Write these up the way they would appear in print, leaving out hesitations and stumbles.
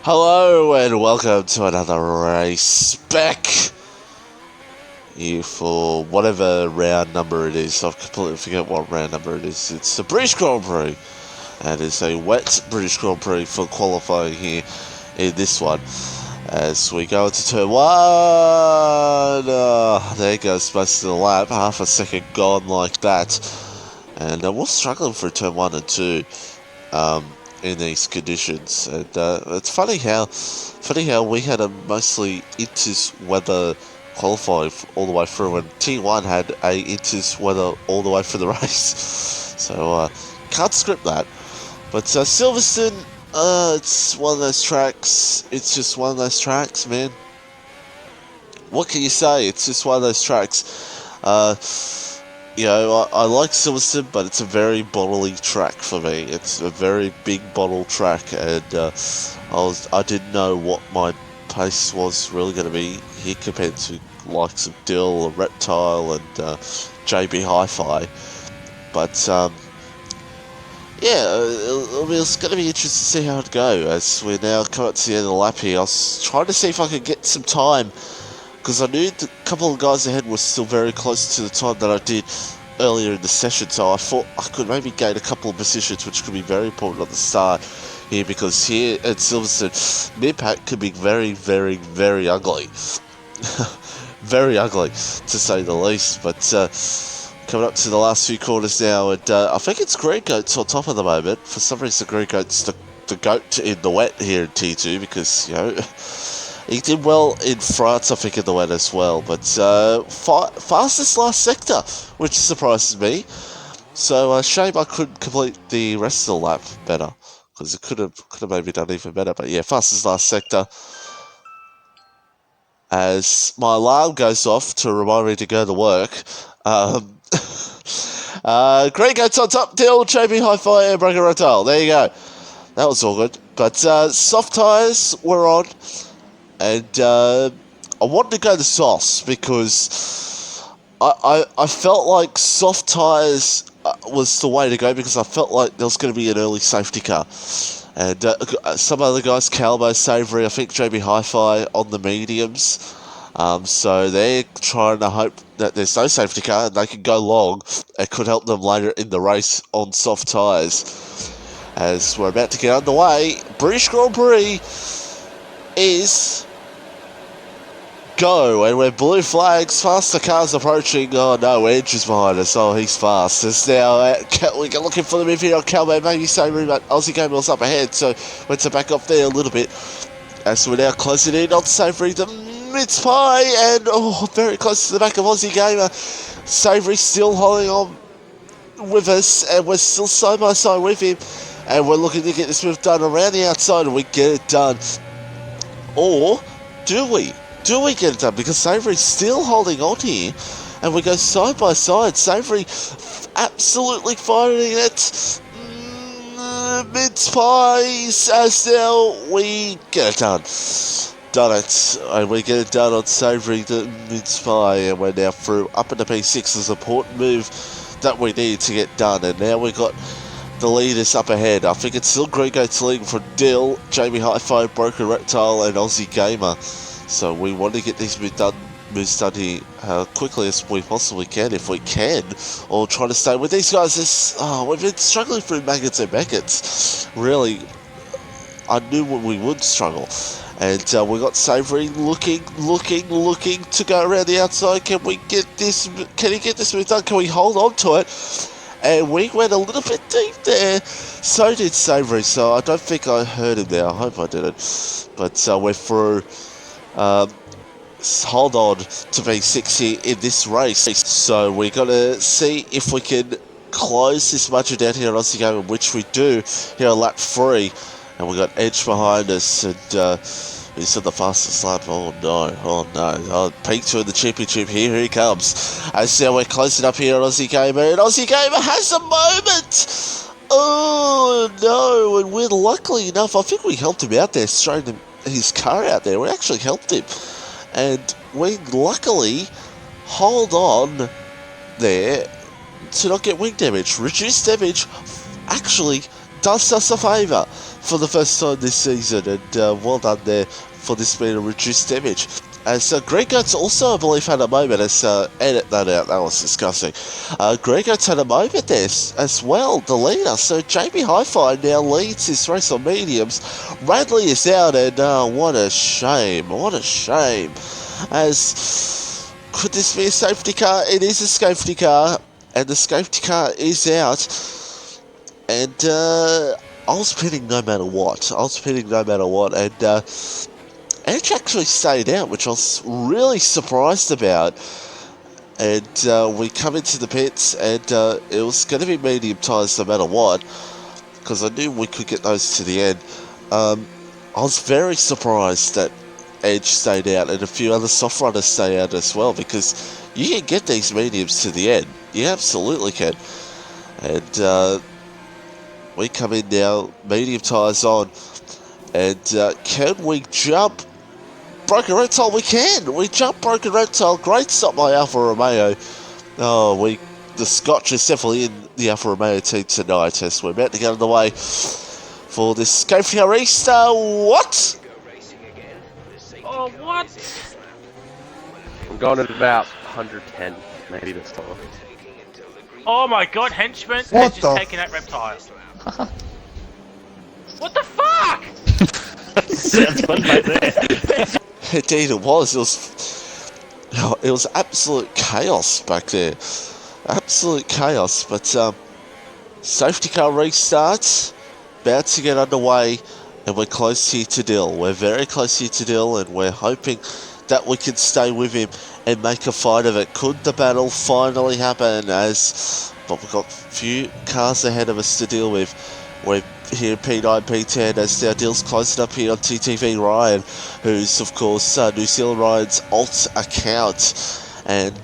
Hello and welcome to another Racespec. You for whatever round number it is. I completely forget what round number it is. It's the British Grand Prix, and it's a wet British Grand Prix for qualifying here in this one. As we go into turn one, there goes most of the lap. Half a second gone like that, and we're struggling for turn 1 and 2. In these conditions, and it's funny how we had a mostly Inters weather qualify all the way through, and T1 had a Inters weather all the way for the race. So can't script that. But Silverstone, it's one of those tracks. It's just one of those tracks, man. What can you say? It's just one of those tracks. You know, I like Silverstone, but it's a very bottly track for me. It's a very big bottle track, and I didn't know what my pace was really going to be here compared to likes of Dill, Reptile, and JB Hi-Fi. But yeah, it's going to be interesting to see how it goes as we're now coming up to the end of the lap here. I was trying to see if I could get some time, because I knew the couple of guys ahead were still very close to the time that I did earlier in the session, so I thought I could maybe gain a couple of positions, which could be very important at the start here, because here at Silverstone, mid-pack could be very, very, very ugly. Very ugly, to say the least. But coming up to the last few corners now, and I think it's Green Goat's on top at the moment. For some reason, Green Goat's the goat in the wet here in T2, because, you know, he did well in France, I think, in the wet as well. But fastest last sector, which surprises me. So shame I couldn't complete the rest of the lap better, because it could have maybe done even better. But yeah, fastest last sector. As my alarm goes off to remind me to go to work. Green Goat's on top, Dill, JB Hi-Fi, and Broken Rotel. There you go. That was all good. But soft tyres were on. And I wanted to go to softs because I felt like soft tyres was the way to go, because I felt like there was going to be an early safety car. And some other guys, Calbo, Savoury, I think JB Hi-Fi on the mediums. So they're trying to hope that there's no safety car and they can go long. It could help them later in the race on soft tyres. As we're about to get underway, British Grand Prix is go, and we're blue flags, faster cars approaching. Oh no, Edge is behind us. Oh, he's fast. It's now we're looking for the midfield on Calbo, maybe Savoury, but Aussie Gamer's up ahead, so we're to back off there a little bit. As we're now closing in on Savoury, the mince pie, and very close to the back of Aussie Gamer. Savoury still holding on with us, and we're still side by side with him, and we're looking to get this move done around the outside, and we get it done. Or do we? Do we get it done? Because Savoury's still holding on here, and we go side by side. Savoury absolutely firing it. Mince pies, as now we get it done. Done it. And we get it done on Savoury, the mince pie, and we're now through up into P6. Is an important move that we need to get done, and now we've got the leaders up ahead. I think it's still Green Goat's leading for Dill, JB Hi-Fi, Broken Reptile, and Aussie Gamer. So we want to get these moves done here quickly as we possibly can, if we can, or try to stay with these guys. We've been struggling through maggots and beckets. Really, I knew we would struggle. And we got Savoury looking to go around the outside. Can we get this? Can he get this move done? Can we hold on to it? And we went a little bit deep there. So did Savoury. So I don't think I heard him there. I hope I didn't. But we're through. Hold on to P6 here in this race. So we got to see if we can close this margin down here on Aussie Gamer, which we do here on lap 3. And we got Edge behind us, and he's at the fastest lap. Oh no. P2 in the championship, here he comes. As now we're closing up here on Aussie Gamer, and Aussie Gamer has a moment! Oh no, and we're luckily enough, I think we helped him out there, straightened his car out there. We actually helped him, and we luckily hold on there to not get wing damage. Reduced damage actually does us a favour. for the first time this season, and well done there for this being a reduced damage. As Grey Goats also, I believe, had a moment as, edit that out, that was disgusting. Grey Goats had a moment there as well, the leader. So JB Hi-Fi now leads this race on mediums. Radley is out, and what a shame, As, could this be a safety car? It is a safety car, and the safety car is out. And, I was pitting no matter what, and, Edge actually stayed out, which I was really surprised about. And we come into the pits, and it was going to be medium tyres no matter what, because I knew we could get those to the end. I was very surprised that Edge stayed out, and a few other soft runners stay out as well, because you can get these mediums to the end. You absolutely can. And we come in now, medium tyres on, and can we jump Broken Reptile? We can! We jump Broken Reptile. Great stop by Alfa Romeo. Oh, the Scotch is definitely in the Alfa Romeo team tonight as we're about to get on the way for this safety car restart. What? Oh, what? I'm going at about 110, maybe this time. Oh my god, Henchman has just taken out Reptile. What the fuck? Sounds fun right there. Indeed it was. It was absolute chaos back there. Absolute chaos. But safety car restarts, about to get underway, and we're close here to Dill. We're very close here to Dill, and we're hoping that we can stay with him and make a fight of it. Could the battle finally happen? But we've got a few cars ahead of us to deal with. We're here P9, P10, as now Dill's closing up here on TTV Ryan, who's of course New Zealand Ryan's alt account. And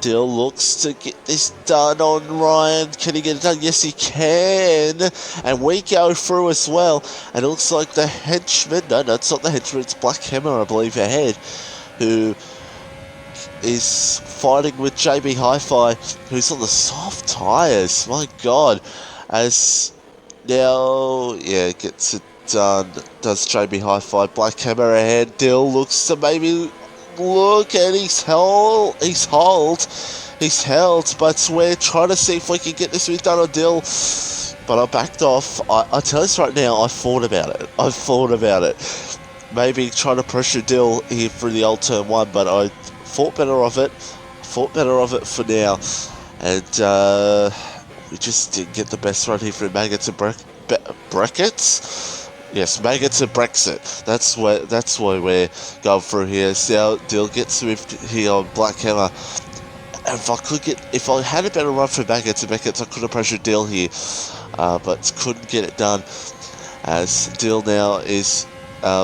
Dill looks to get this done on Ryan. Can he get it done? Yes, he can. And we go through as well. And it looks like the henchman, no, it's not the henchman, it's Black Hammer, I believe, ahead, who is fighting with JB Hi-Fi, who's on the soft tyres. My God. As now, yeah, gets it done. Does JB Hi-Fi. Black Hammer ahead. Dill looks to maybe look, and he's held, but we're trying to see if we can get this done on Dill. But I backed off. I tell you this right now, I thought about it. Maybe trying to pressure Dill here through the old turn one, but I thought better of it. For now. And we just didn't get the best run here for Maggots and Brackets. Yes, Maggots and Brexit. That's why we're going through here. So Dill gets swift here on Black Hammer. And if I had a better run for Maggots and Brackets, I could have pressured Dill here, but couldn't get it done. As Dill now is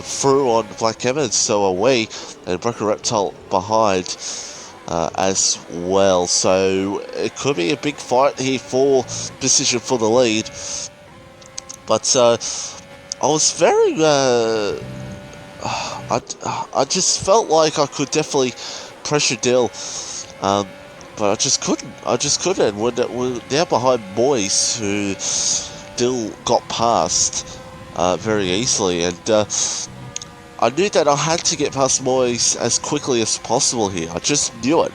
through on Black Hammer, and so are we, and Broken Reptile behind as well. So it could be a big fight here for position for the lead. But I was very, I just felt like I could definitely pressure Dill, but I just couldn't. We're now behind Boys, who Dill got past very easily, and I knew that I had to get past Moyes as quickly as possible here. I just knew it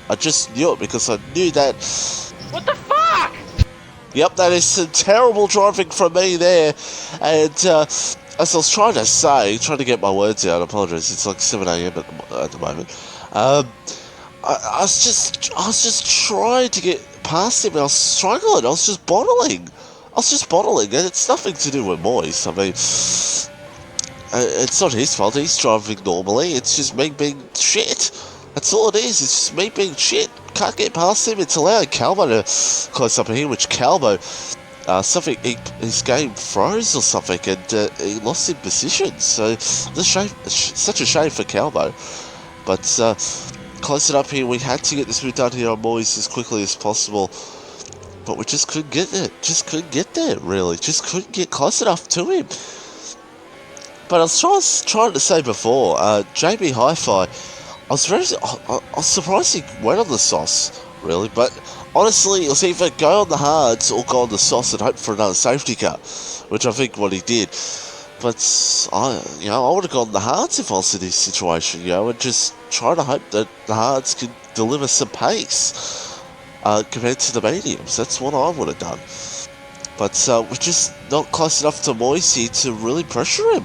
because I knew that. What the fuck? Yep, that is some terrible driving from me there. And as I was trying to get my words out, I apologise, it's like 7 AM at the moment. I was just trying to get past him, and I was struggling. I was just bottling, and it's nothing to do with Moyes. I mean, it's not his fault. He's driving normally. It's just me being shit. That's all it is. It's just me being shit. Can't get past him. It's allowing Calvo to close up here, which Calvo, his game froze or something, and he lost in position. So such a shame for Calvo. But close it up here. We had to get this move done here on Moyes as quickly as possible. But we just couldn't get there. Really. Just couldn't get close enough to him. But I was trying to say before, JB Hi-Fi, I was surprised he went on the sauce, really. But honestly, it was either go on the hards or go on the sauce and hope for another safety car, which I think what he did. But I would have gone the Hearts if I was in this situation, and just try to hope that the Hearts can deliver some pace compared to the mediums. That's what I would have done. But we're just not close enough to Moisey to really pressure him.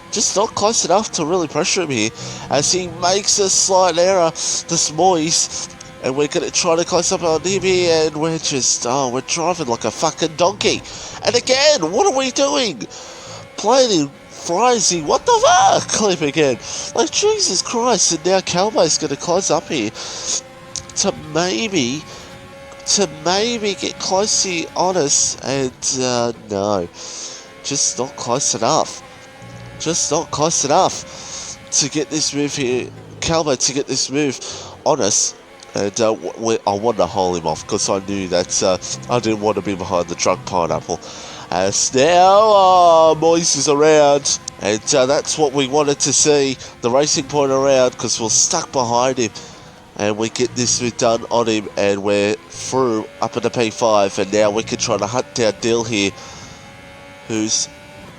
Just not close enough to really pressure him here, as he makes a slight error, this Moise, and we're going to try to close up on him here, and we're just, we're driving like a fucking donkey. And again, what are we doing? Playing in Frizy, what the fuck? Clip again. Like, Jesus Christ, and now Calbo's going to close up here to maybe get close here on us, and no, just not close enough. Just not close enough to get this move here, Calvo, to get this move on us. And I wanted to hold him off because I knew that I didn't want to be behind the drunk pineapple. As now Moise is around, and that's what we wanted to see, the racing point around, because we're stuck behind him. And we get this move done on him, and we're through up into P5, and now we can try to hunt down Dill here, who's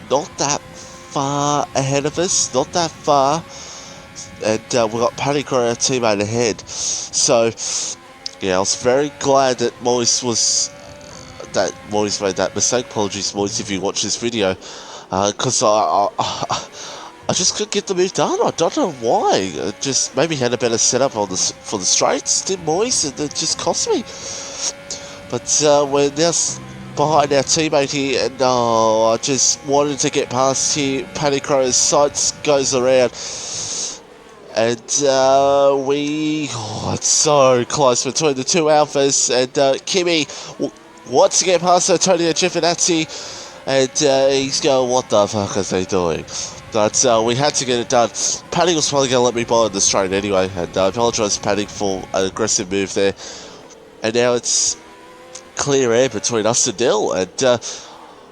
not that far ahead of us, not that far, and we've got Paddy Crow, our teammate, ahead. So yeah, I was very glad that Moise made that mistake. Apologies, Moise, if you watch this video, because I just couldn't get the move done. I don't know why. Just maybe had a better setup for the straights, did Moise, and it just cost me. But we're now behind our teammate here, and I just wanted to get past here. Paddy Crow's sights goes around, and it's so close between the two alphas, and Kimmy wants to get past Antonio Giovinazzi, and he's going, what the fuck is he doing? But we had to get it done. Paddy was probably going to let me buy on the straight anyway, and I apologise to Paddy for an aggressive move there. And now it's clear air between us and Dill, and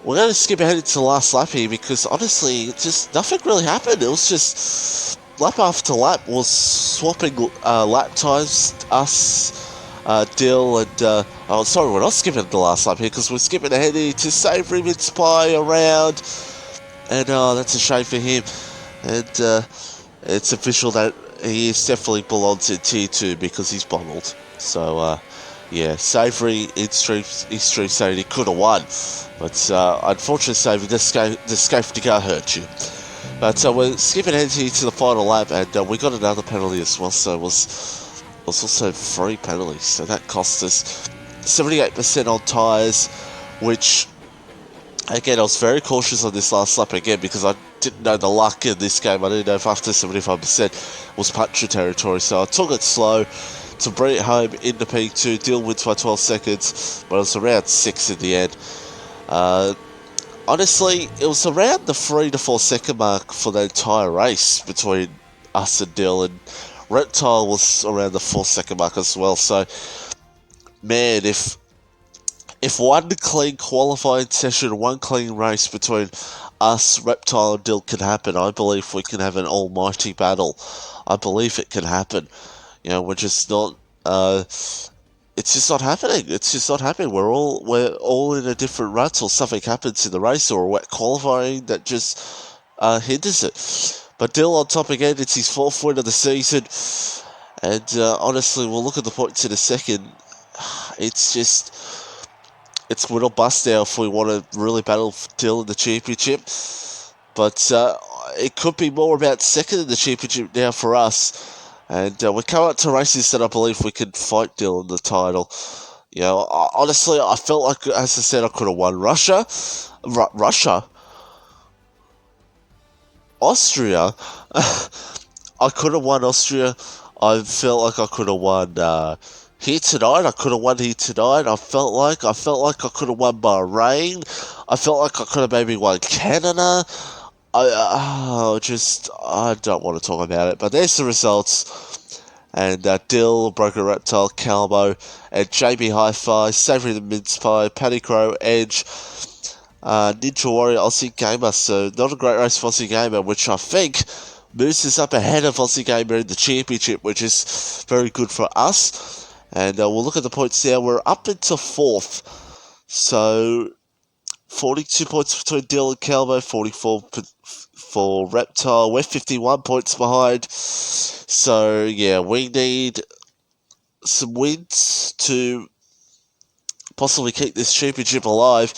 we're going to skip ahead into the last lap here, because honestly, just nothing really happened. It was just lap after lap was swapping lap times, us, Dill, and oh, sorry, we're not skipping the last lap here, because we're skipping ahead here to Savory Mid-Spy around, and that's a shame for him. And it's official that he definitely belongs in Tier 2 because he's bottled. So yeah, Savory in stream saying he could have won, but unfortunately Savory, this safety car hurt you. But we're skipping ahead here to the final lap, and we got another penalty as well, so it was also 3 penalties, so that cost us 78% on tyres, which, again, I was very cautious on this last lap again, because I didn't know the luck in this game. I didn't know if after 75% was puncher territory, so I took it slow to bring it home into P2, Dill wins by 12 seconds, but it was around 6 in the end. Honestly, it was around the 3 to 4 second mark for the entire race between us and Dill, and Reptile was around the 4 second mark as well. So, man, if one clean qualifying session, one clean race between us, Reptile, and Dill can happen, I believe we can have an almighty battle. I believe it can happen. We're just not. It's just not happening. It's just not happening. We're all in a different rut, or something happens in the race, or a wet qualifying that just hinders it. But Dill on top again. It's his 4th win of the season, and honestly, we'll look at the points in a second. It's win or bust now if we want to really battle Dill in the championship. But it could be more about second in the championship now for us. And we come out to races that I believe we could fight Dill in the title. Honestly, I felt like, as I said, I could have won Russia. Austria. I could have won Austria. I felt like I could have won here tonight. I could have won here tonight. I felt like I could have won Bahrain. I felt like I could have maybe won Canada. I don't want to talk about it, but there's the results. And Dill, Broken Reptile, Calbo, and JB Hi-Fi, Savory the Mince-Pie, Paddy Crow, Edge, Ninja Warrior, Aussie Gamer. So not a great race for Aussie Gamer, which I think moves us up ahead of Aussie Gamer in the championship, which is very good for us. And we'll look at the points now. We're up into 4th. So 42 points between Dill and Calvo, 44 for Reptile. We're 51 points behind. So, yeah, we need some wins to possibly keep this championship alive.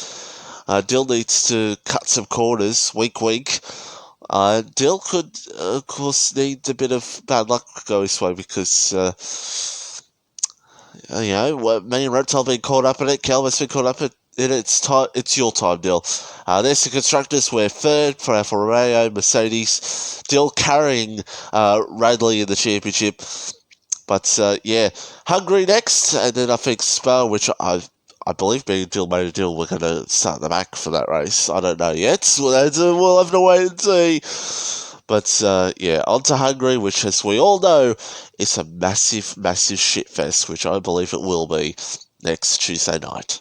Dill needs to cut some corners, wink wink. Dill could, of course, need a bit of bad luck going his way because, me and Reptile been caught up in it, Calvin's been caught up in it. It's your time, Dill. There's the constructors. We're third for Alfa Romeo, Mercedes. Dill carrying Radley in the championship. But yeah, Hungary next, and then I think Spa, which I believe being Dill made a deal, we're going to start in the back for that race. I don't know yet. We'll have to wait and see. But yeah, on to Hungary, which, as we all know, is a massive, massive shitfest, which I believe it will be next Tuesday night.